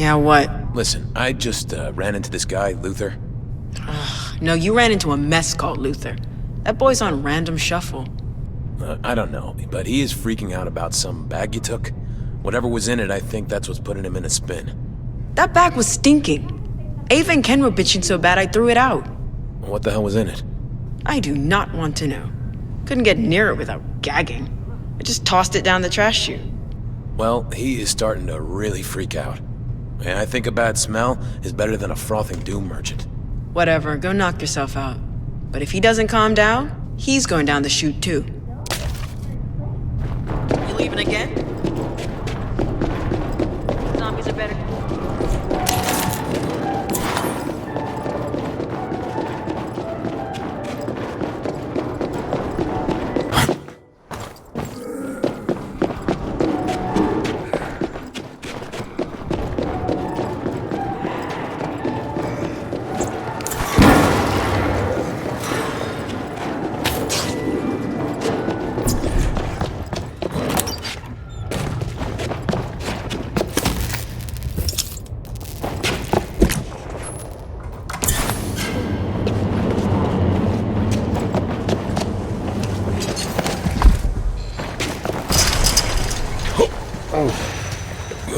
Yeah, what? Listen, I just ran into this guy, Luther. No, you ran into a mess called Luther. That boy's on random shuffle. I don't know, but he is freaking out about some bag you took. Whatever was in it, I think that's what's putting him in a spin. That bag was stinking. Ava and Ken were bitching so bad I threw it out. What the hell was in it? I do not want to know. Couldn't get near it without gagging. I just tossed it down the trash chute. Well, he is starting to really freak out. And I think a bad smell is better than a frothing doom merchant. Whatever, go knock yourself out. But if he doesn't calm down, he's going down the chute too. You leaving again? Zombies are better.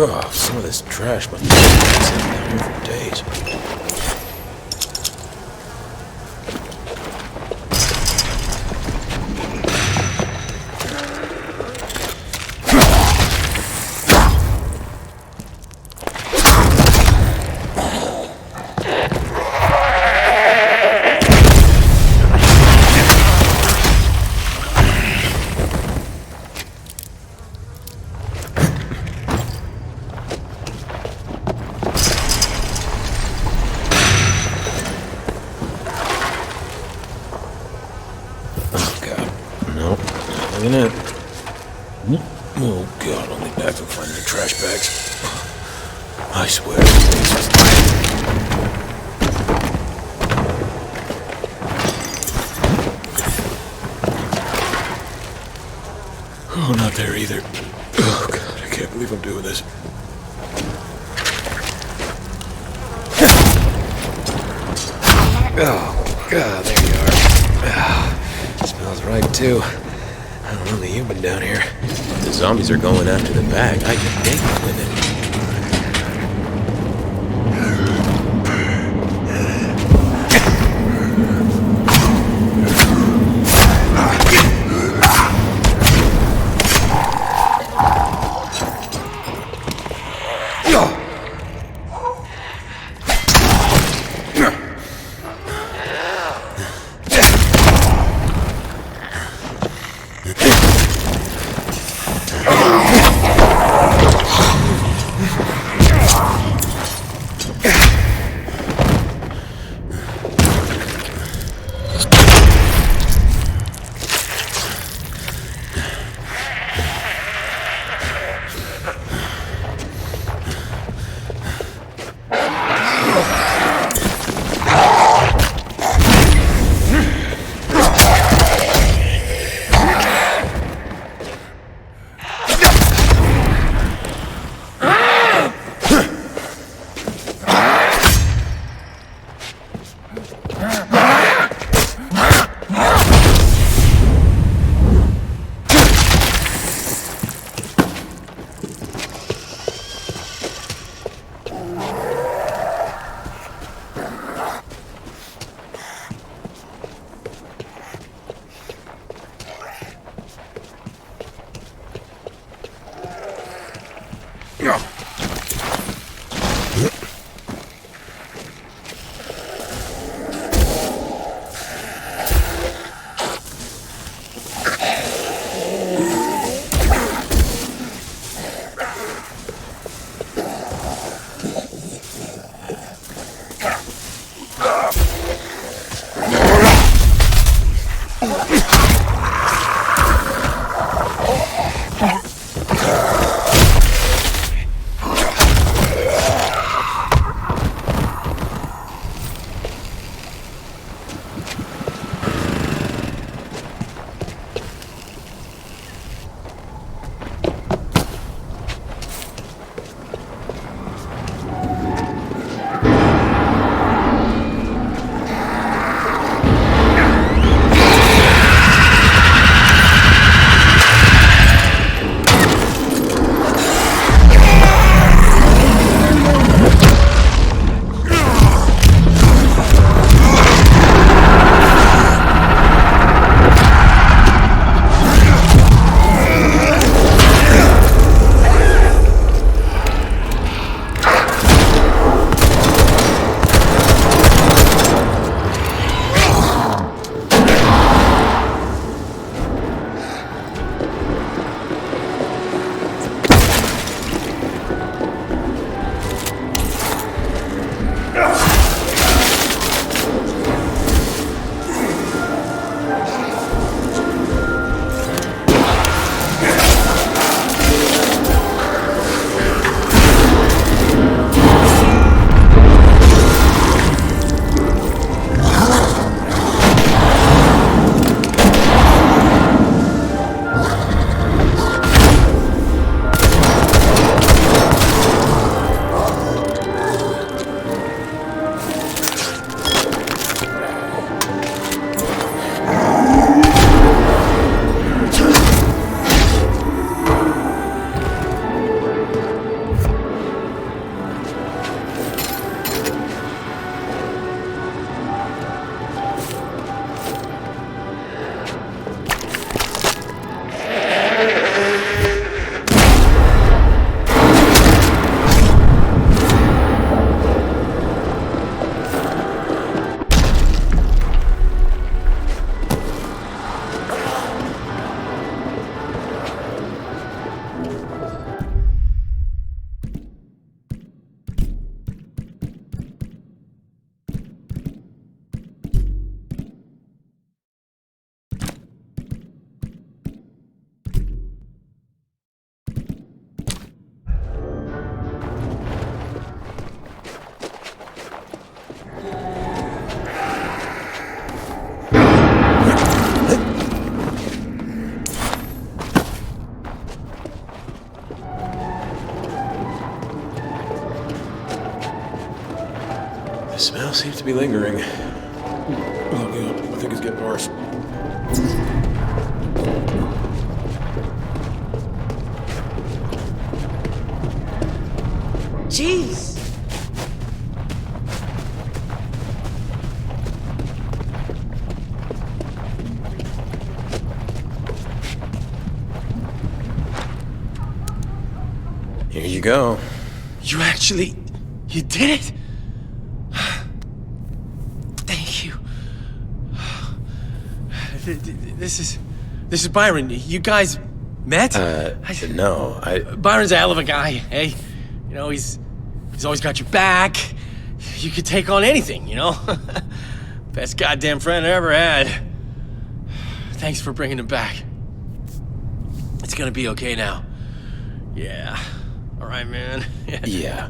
Oh, some of this trash must be sitting down here for days. Look at it. Oh God, only back from finding the trash bags. I swear this place was... Oh, not there either. Oh God, I can't believe I'm doing this. Oh God, there you are. Ah, smells right too. How long have you been down here? If the zombies are going after the bag, I can take them with it. Smell seems to be lingering. Oh, yeah, I think it's getting worse. Jeez. Here you go. You did it? Thank you. This is Byron. You guys met? No, Byron's a hell of a guy, hey? You know, he's always got your back. You could take on anything, you know? Best goddamn friend I ever had. Thanks for bringing him back. It's gonna be okay now. Yeah. All right, man. Yeah.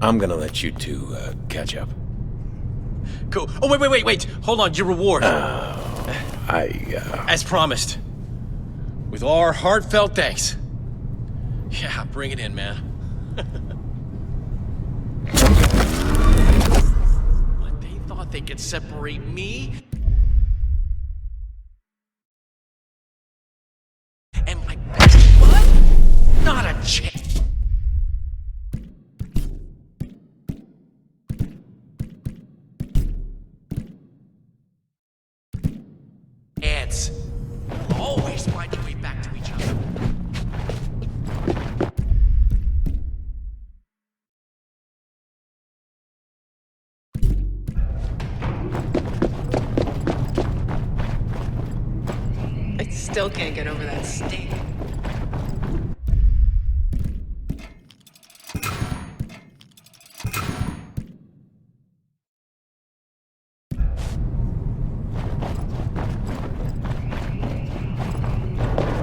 I'm gonna let you two, catch up. Cool. Oh, wait. Hold on, your reward. As promised. With our heartfelt thanks. Yeah, bring it in, man. What, they thought they could separate me and my best bud? Not a chance. You'll always find your way back to each other. I still can't get over that stink.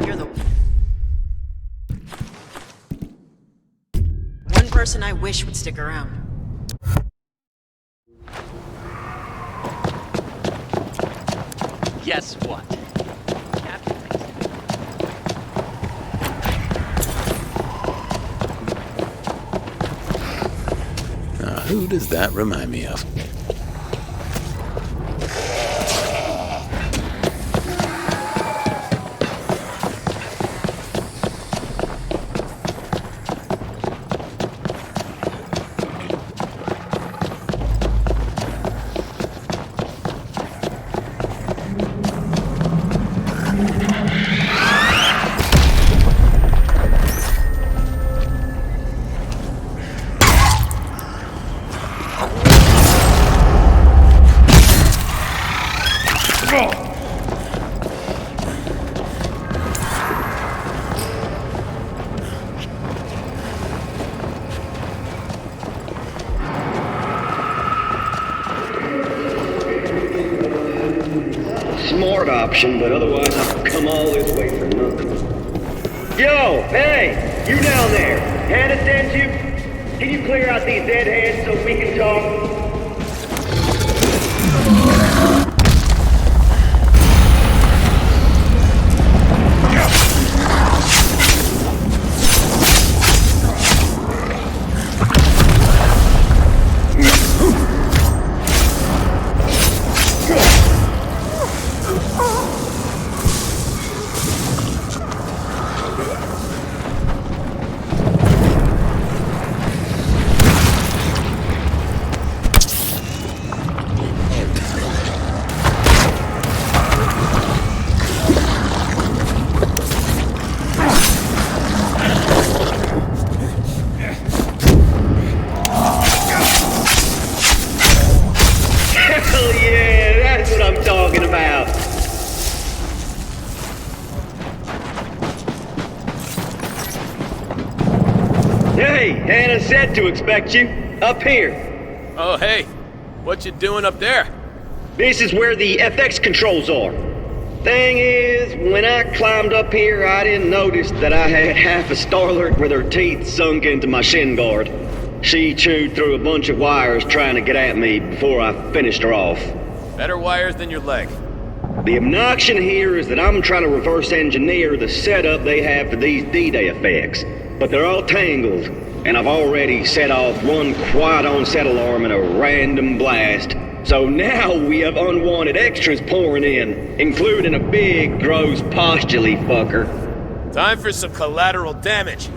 You're the one person I wish would stick around. Guess what? Who does that remind me of? Smart option, but otherwise I've come all this way for nothing. Yo, hey, you down there. Hannah sent you? Can you clear out these deadheads so we can talk? Hell yeah, that's what I'm talking about. Hey, Hannah said to expect you. Up here. Oh, hey. What you doing up there? This is where the FX controls are. Thing is, when I climbed up here, I didn't notice that I had half a Starlurk with her teeth sunk into my shin guard. She chewed through a bunch of wires trying to get at me before I finished her off. Better wires than your leg. The obnoxion here is that I'm trying to reverse engineer the setup they have for these D-Day effects, but they're all tangled. and I've already set off one quiet onset alarm and a random blast. So now we have unwanted extras pouring in, including a big, gross, postulate fucker. Time for some collateral damage.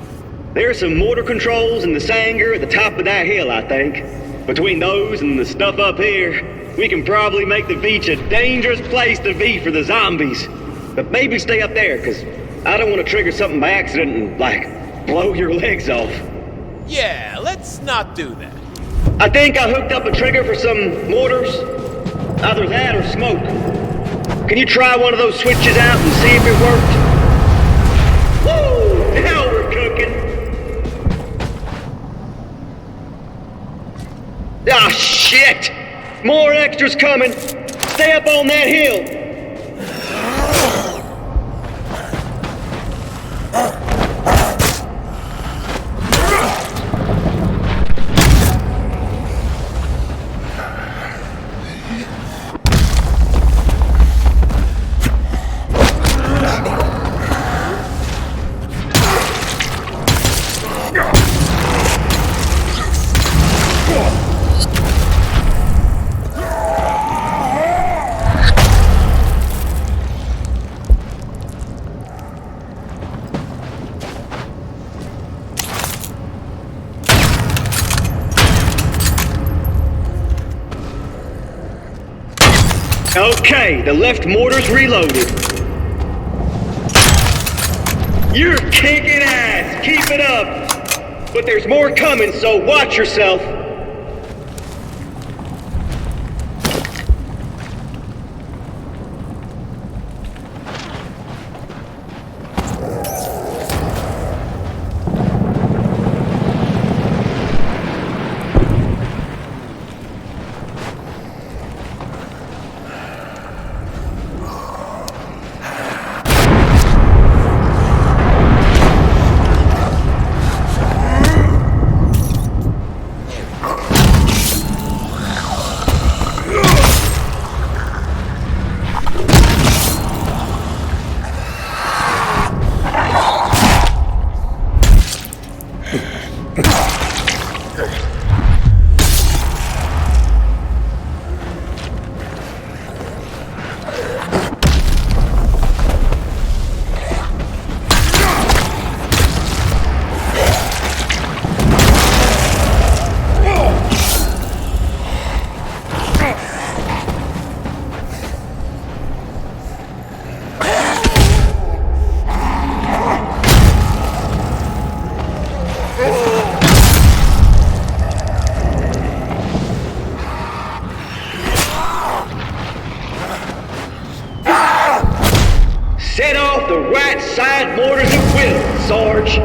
There's some mortar controls in the Sanger at the top of that hill, I think. Between those and the stuff up here, we can probably make the beach a dangerous place to be for the zombies. But maybe stay up there, because I don't want to trigger something by accident and, like, blow your legs off. Yeah, let's not do that. I think I hooked up a trigger for some mortars. Either that or smoke. Can you try one of those switches out and see if it worked? Woo! Now we're cooking! Ah, shit! More extras coming! Stay up on that hill! Okay, the left mortar's reloaded. You're kicking ass! Keep it up! But there's more coming, so watch yourself! Set off the right side mortars at will, Sarge.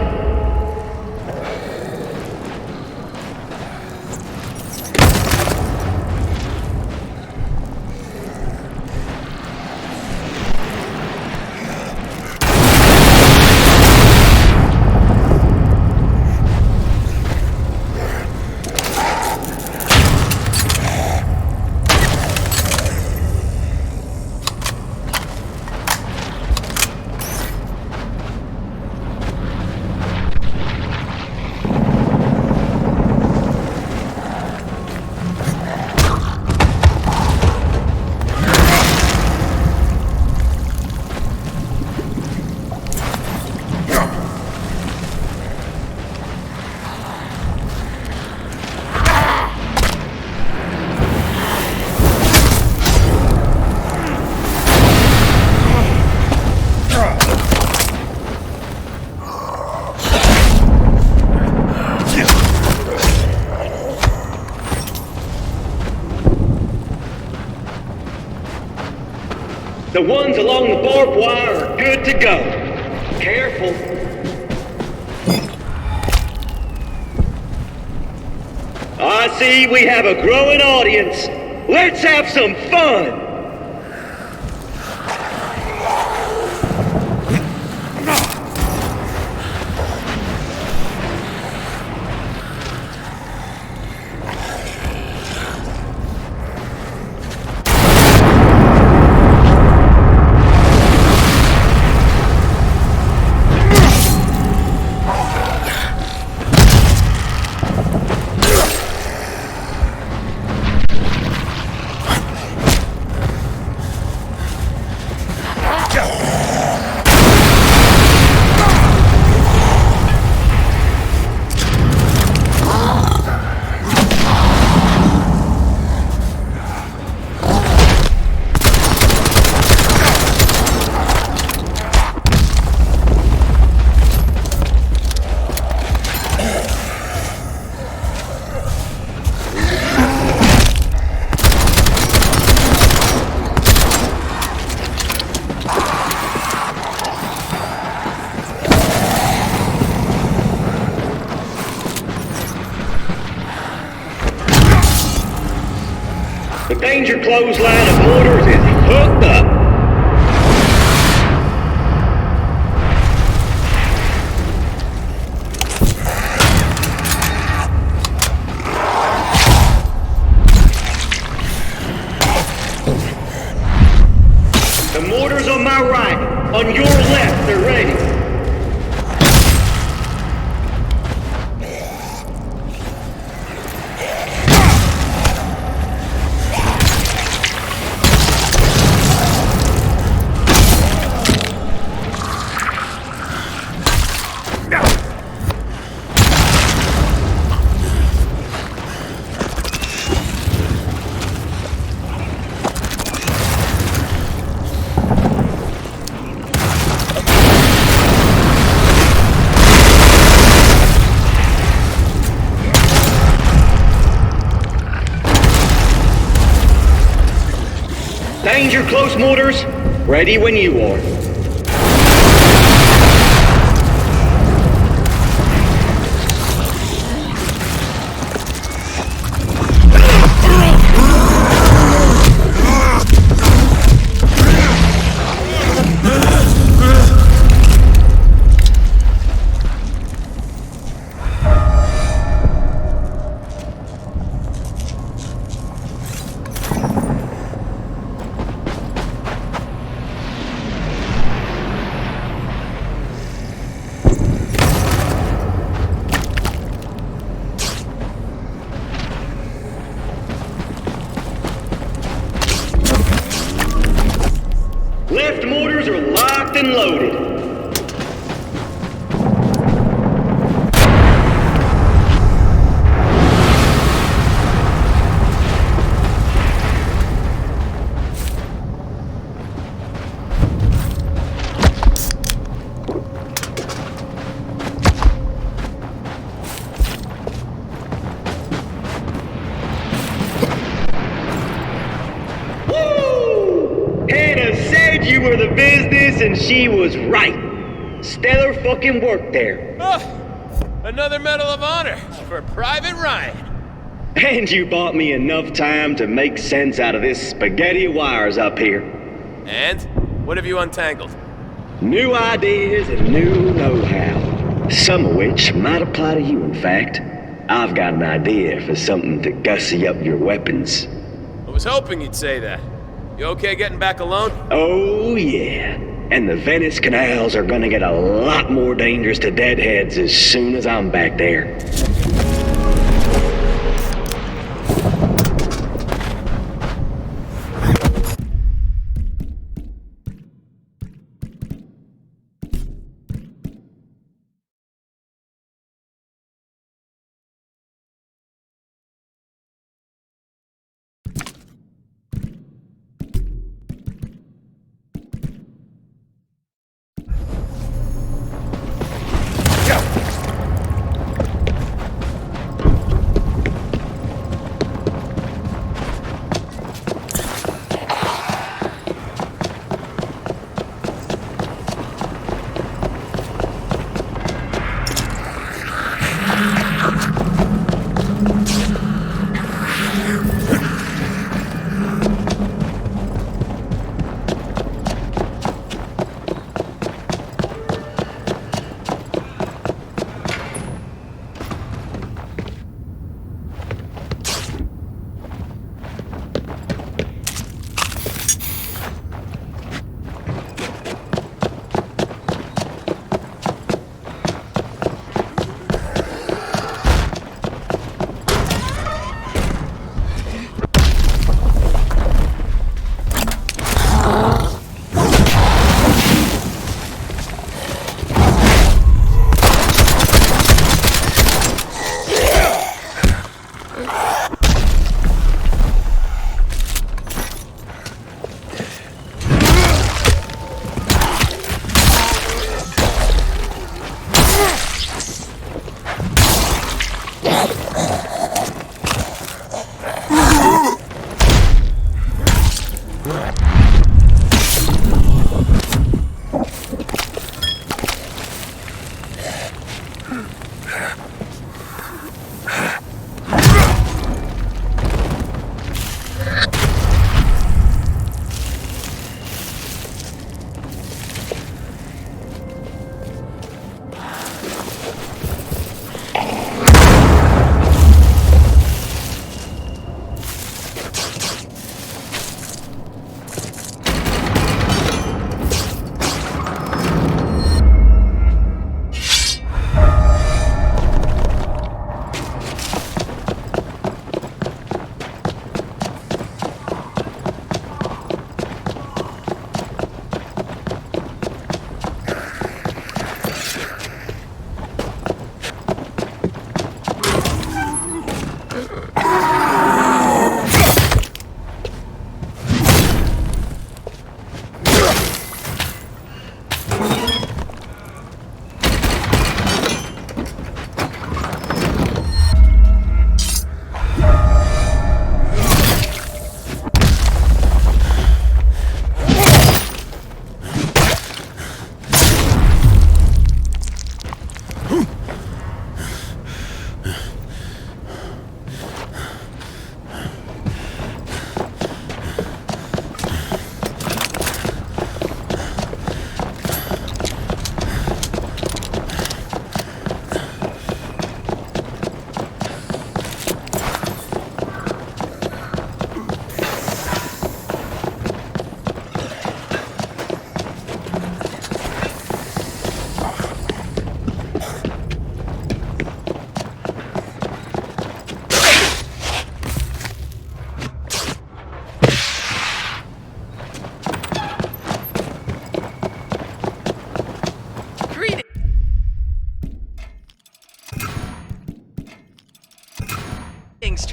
The ones along the barbed wire are good to go. Careful. I see we have a growing audience. Let's have some fun. The danger clothesline of mortars is hooked up. The mortars on my right, on your left, they're ready. Danger close mortars, ready when you are. Left mortars are locked and loaded. You were the business and she was right. Stellar fucking work there. Oh, another Medal of Honor for Private Ryan. And you bought me enough time to make sense out of this spaghetti wires up here. And? What have you untangled? New ideas and new know-how. Some of which might apply to you, in fact. I've got an idea for something to gussy up your weapons. I was hoping you'd say that. You okay getting back alone? Oh, yeah. And the Venice canals are gonna get a lot more dangerous to deadheads as soon as I'm back there.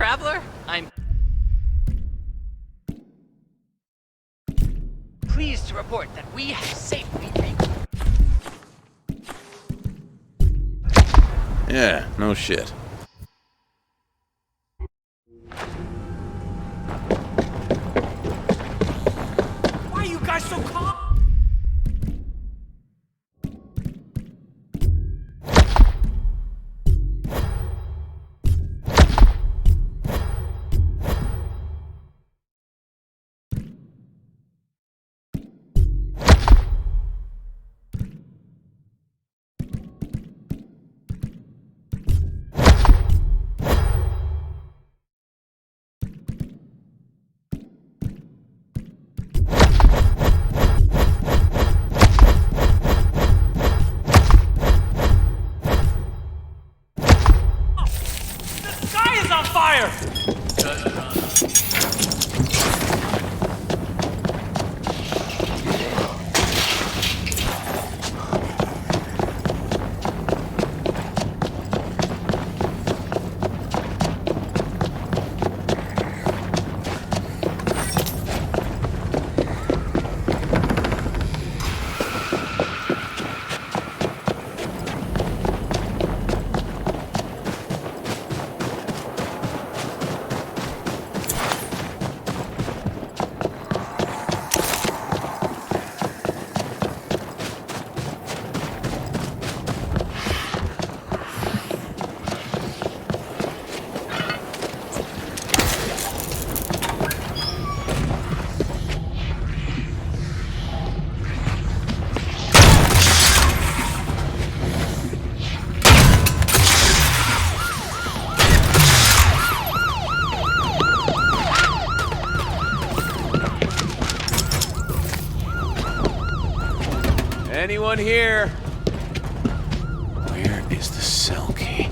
traveler. I'm pleased to report that we have safely reached. Yeah, no shit. Why are you guys so calm? The sky is on fire! Anyone here? Where is the cell key?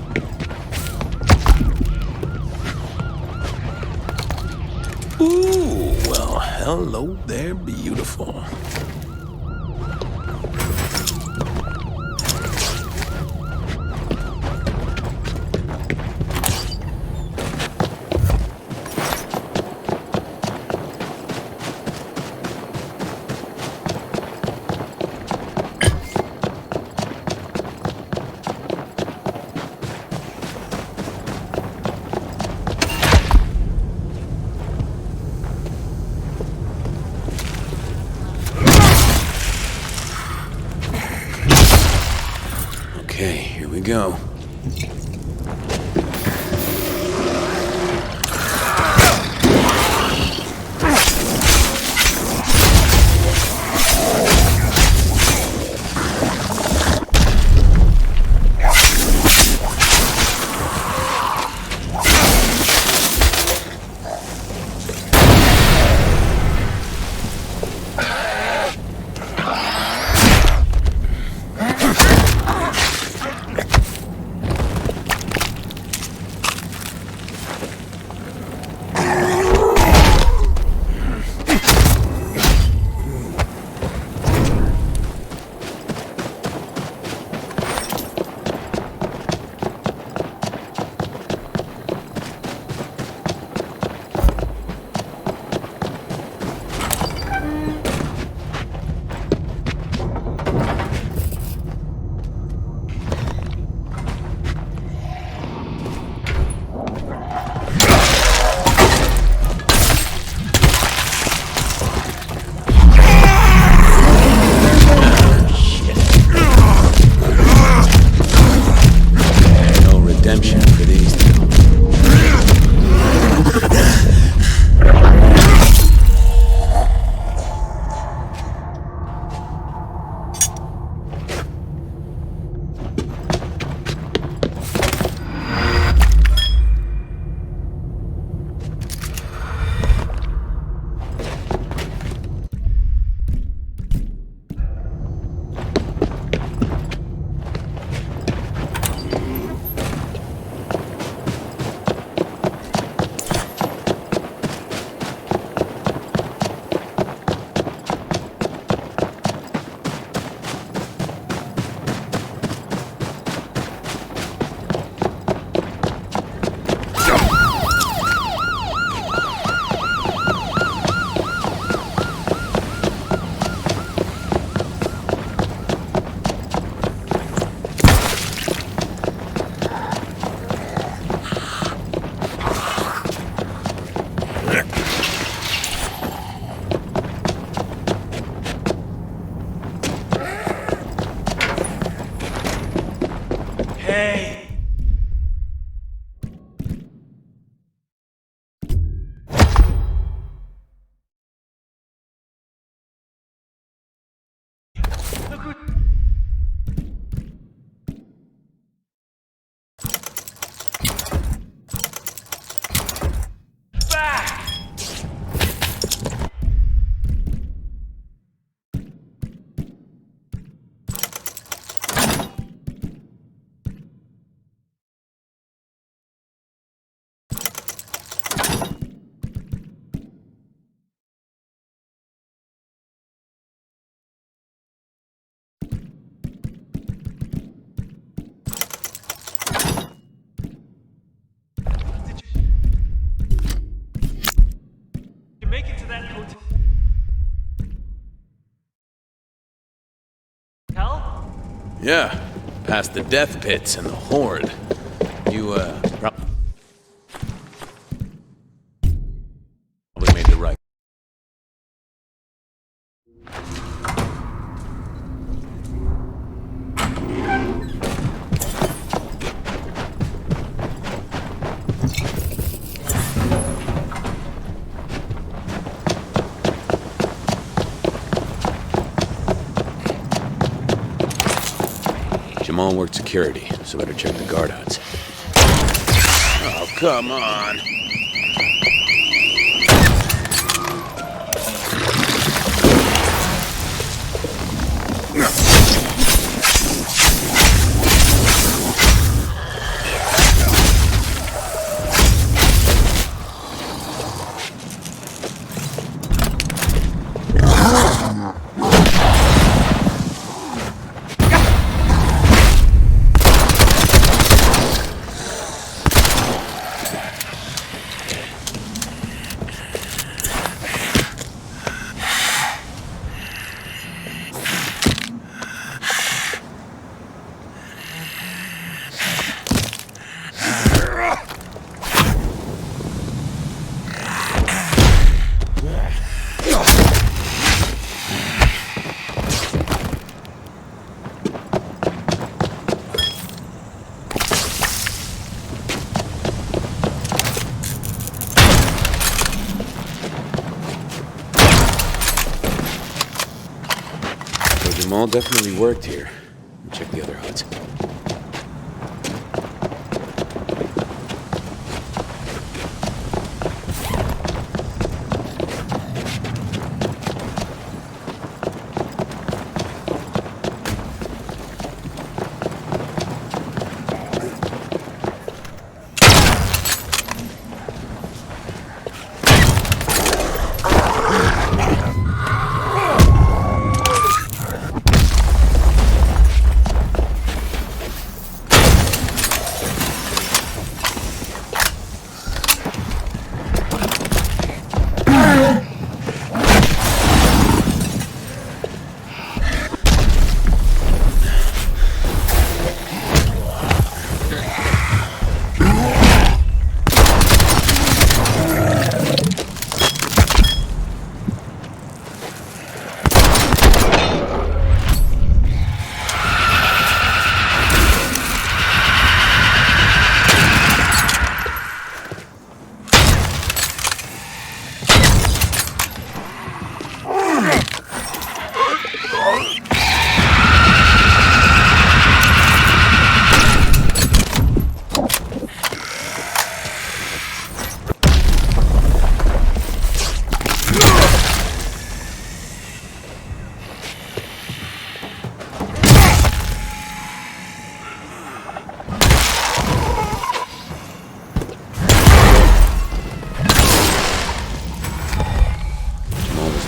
Ooh, well, hello there, beautiful. Okay, here we go. Hey. Look who... Back! You make it to that hotel? Yeah, past the death pits and the horde. You, probably made the right. Jamal worked security, so better check the guard huts. Oh, come on. Jamal definitely worked here. Check the other huts.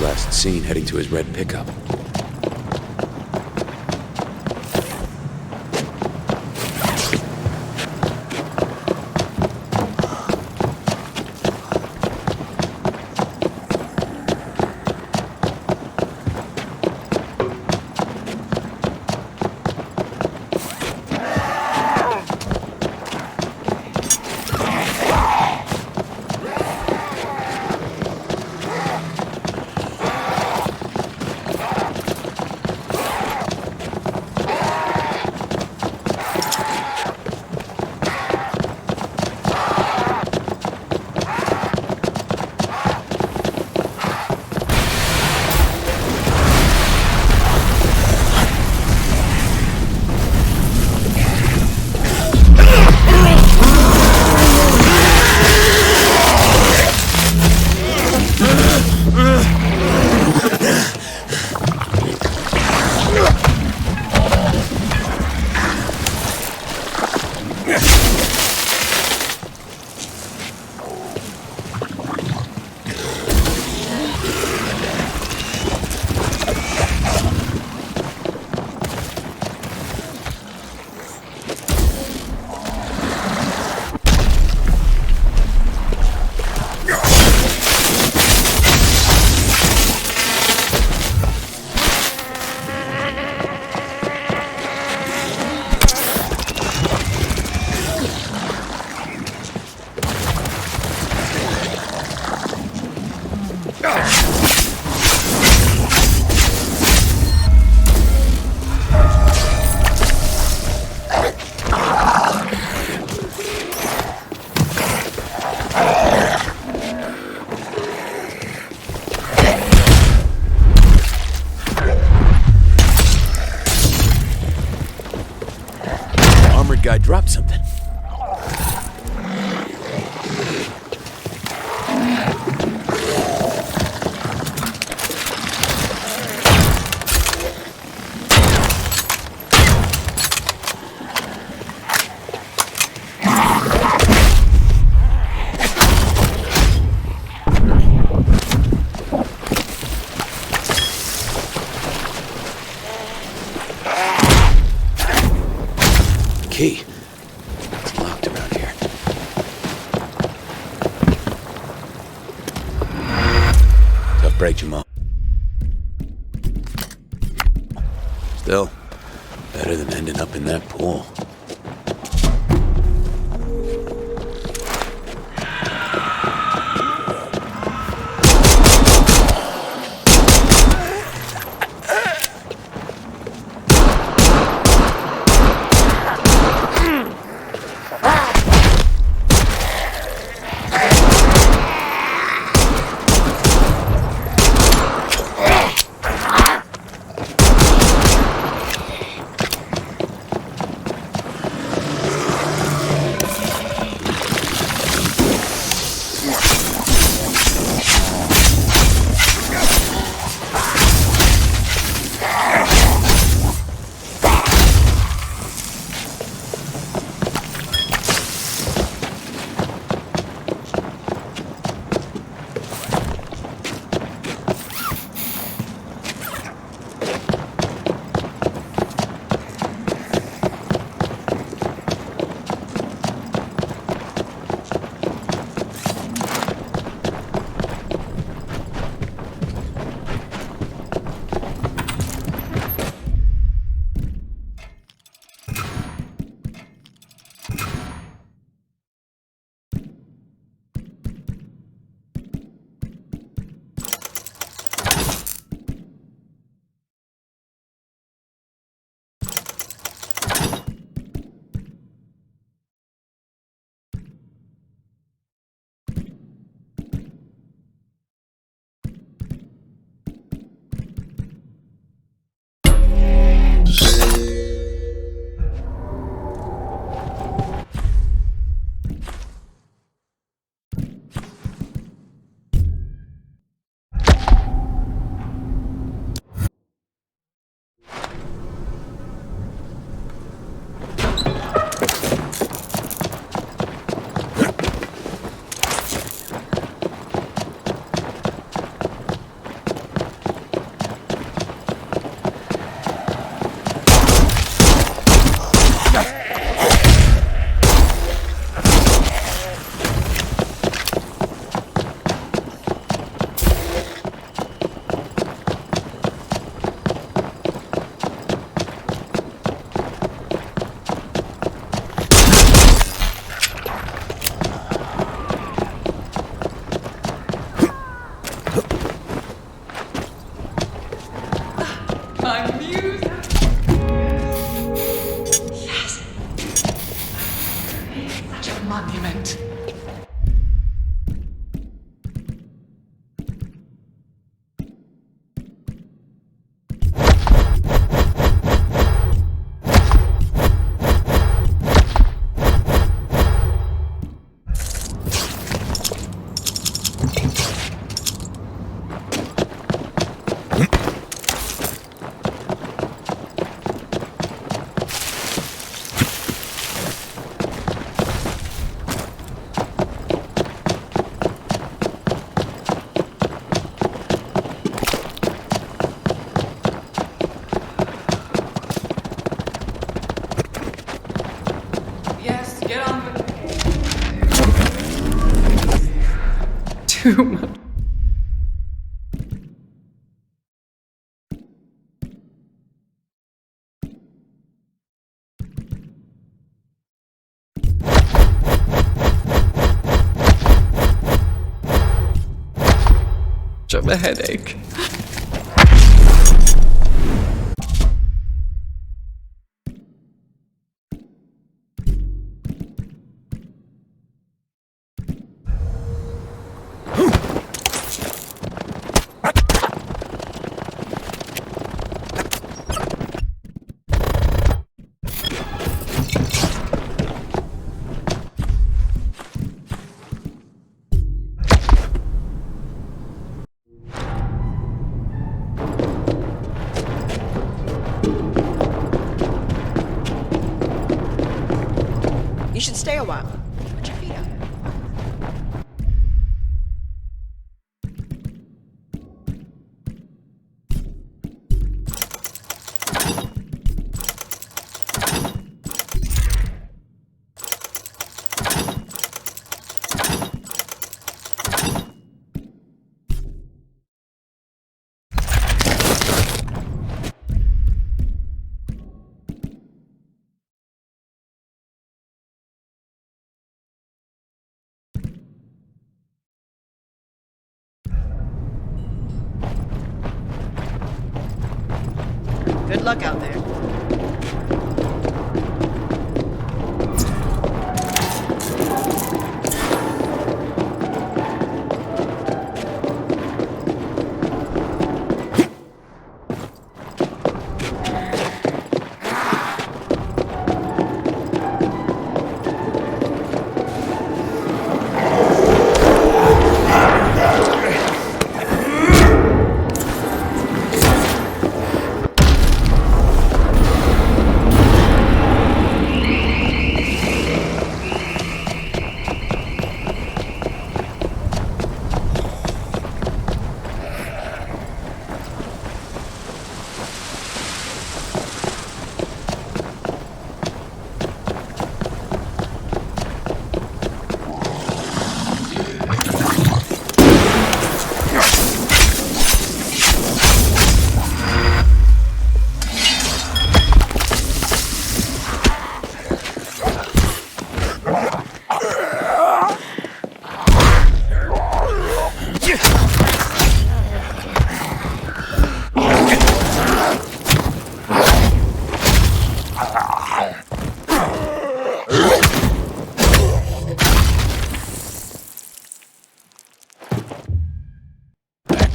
Last seen heading to his red pickup. Guy dropped something. Key. It's locked around here. Tough break, Jamal. Still, better than ending up in that pool. too much. I have a headache. You should stay a while. Put your feet up. Good luck out there.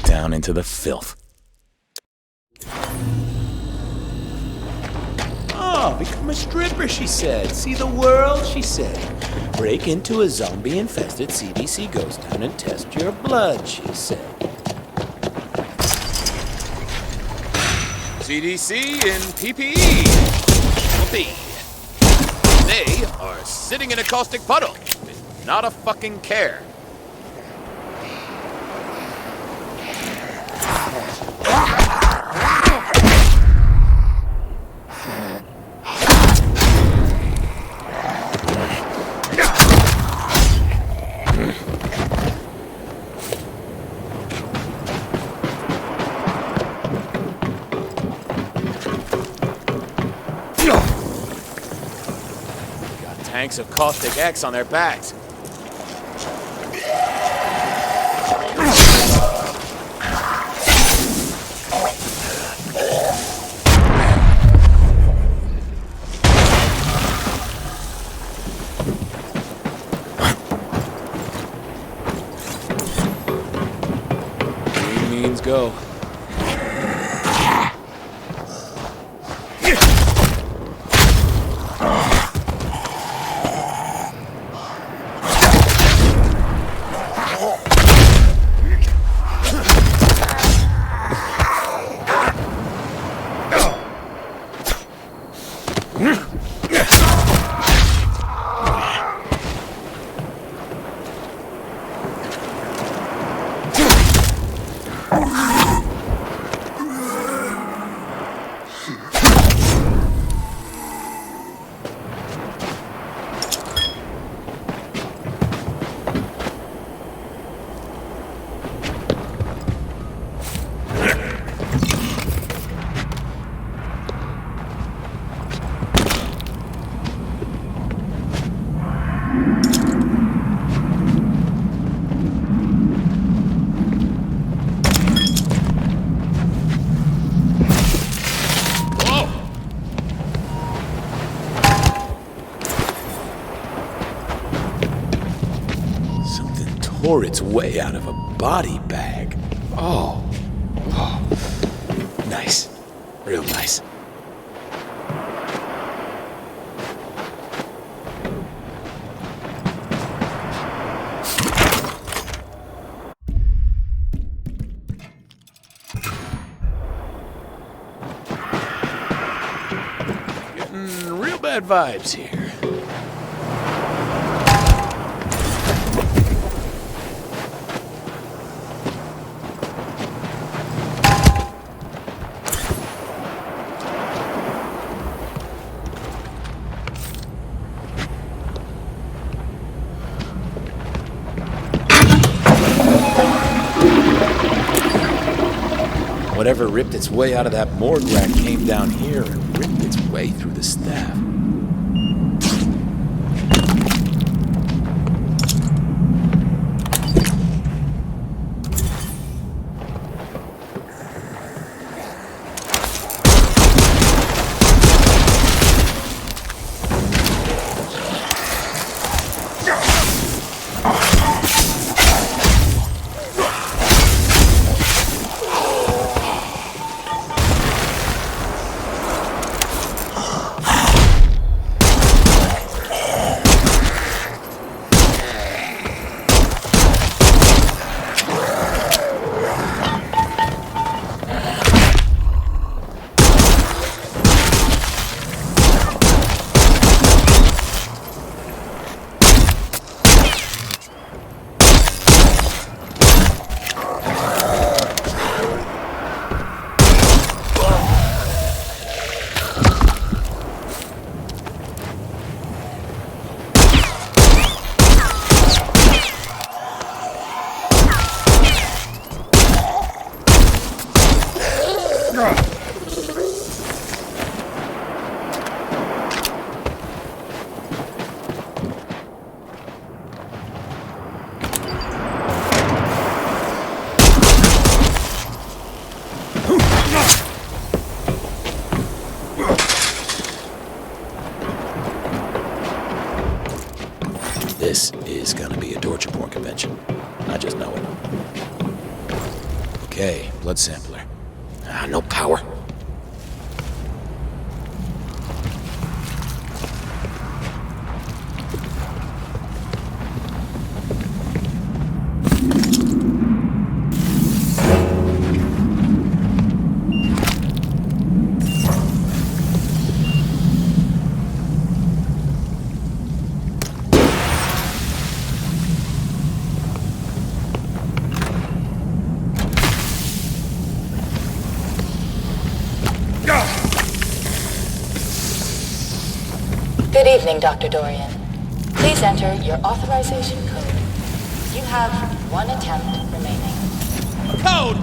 Down into the filth. Oh, become a stripper, she said. See the world, she said. Break into a zombie-infested CDC ghost town and test your blood, she said. CDC in PPE. They are sitting in a caustic puddle. Not a fucking care. Tanks of caustic X on their backs. Green means go. Something tore its way out of a body bag. Oh. Nice. Real nice. Getting real bad vibes here. Whatever ripped its way out of that morgue rack came down here and ripped its way through the staff. This is gonna be a torture porn convention. I just know it. Okay, blood sampler. No power. Good evening, Dr. Dorian. Please enter your authorization code. You have one attempt remaining. Code!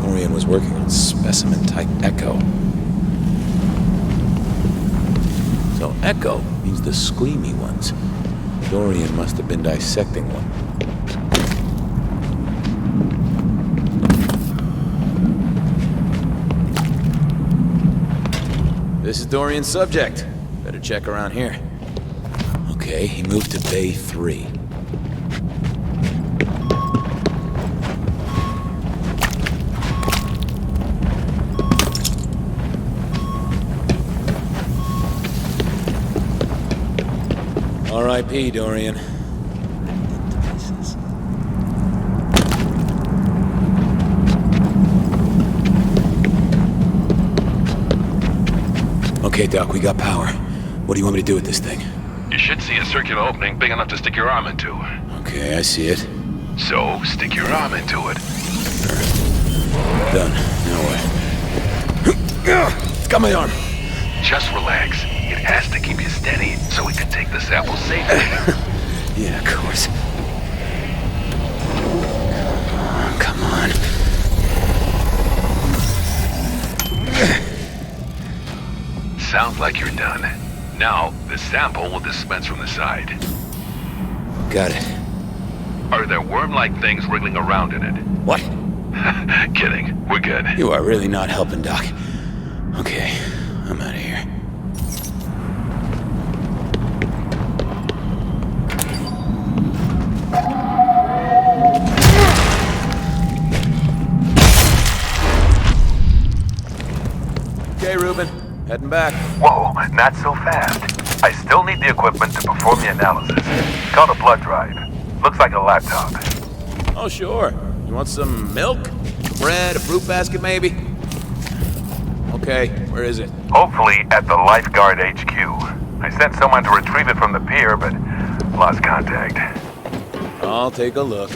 Dorian was working on specimen type Echo. So Echo means the screamy ones. Dorian must have been dissecting one. This is Dorian's subject. Better check around here. Okay, he moved to Bay 3. R.I.P. Dorian. Okay, Doc, we got power. What do you want me to do with this thing? You should see a circular opening big enough to stick your arm into. Okay, I see it. So, stick your arm into it. Done. Now what? It's got my arm. Just relax. It has to keep you steady so we can take the sample safely. Yeah, of course. Come on. Sounds like you're done. Now, the sample will dispense from the side. Got it. Are there worm-like things wriggling around in it? What? Kidding. We're good. You are really not helping, Doc. Okay, I'm out of here. Okay, Ruben. Heading back. Whoa, not so fast. I still need the equipment to perform the analysis. Called a blood drive. Looks like a laptop. Oh, sure. You want some milk? Bread? A fruit basket, maybe? Okay, where is it? Hopefully at the lifeguard HQ. I sent someone to retrieve it from the pier, but lost contact. I'll take a look.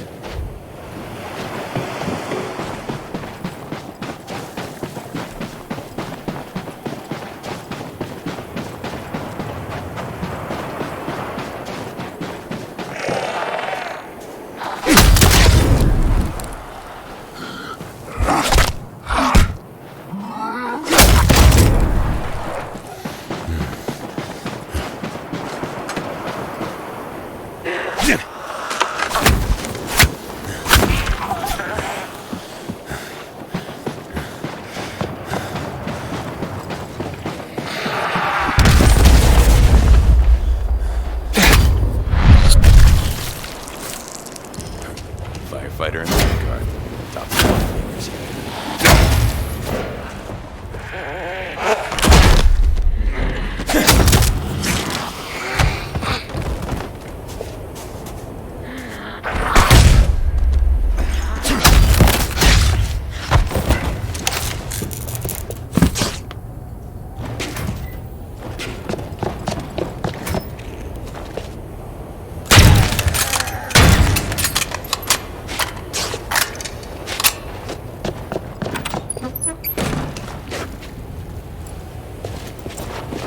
Firefighter in the car. Top fingers.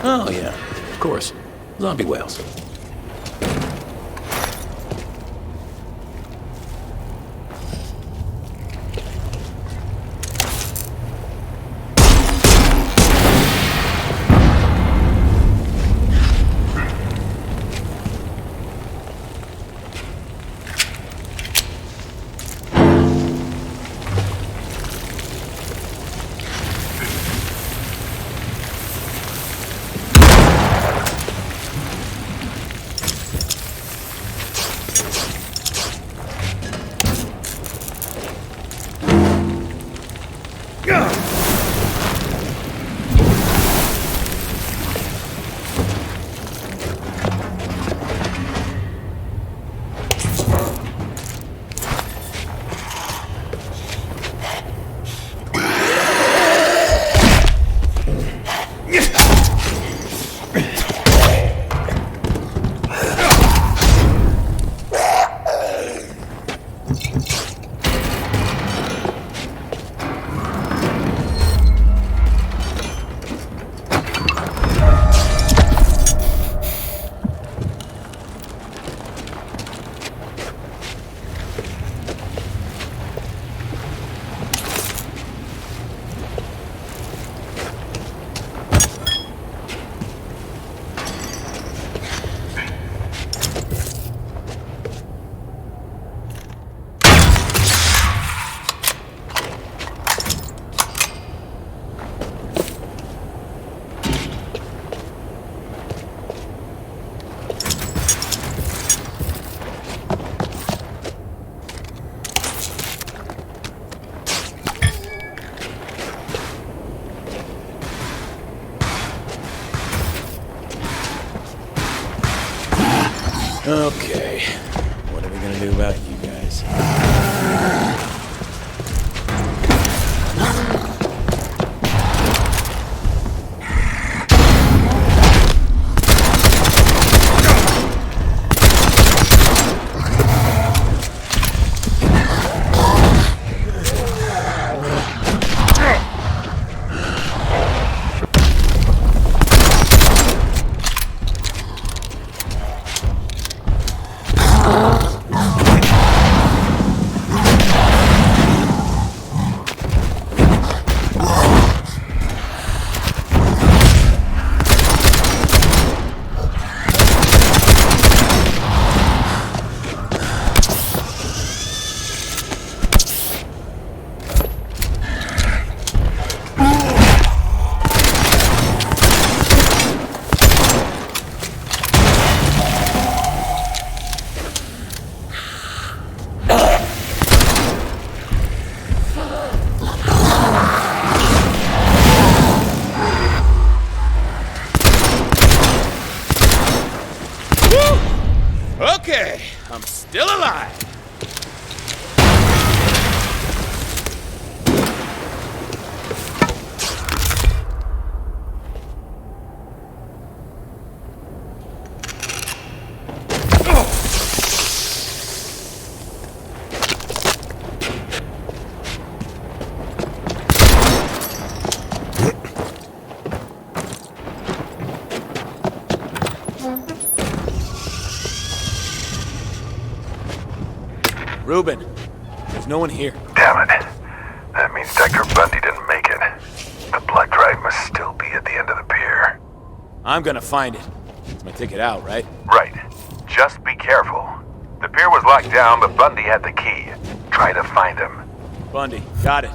Oh, yeah, of course. Zombie whales. Okay, what are we gonna do about you guys? Okay, I'm still alive. Ruben, there's no one here. Damn it. That means Dr. Bundy didn't make it. The blood drive must still be at the end of the pier. I'm gonna find it. It's my ticket out, right? Right. Just be careful. The pier was locked down, but Bundy had the key. Try to find him. Bundy, got it.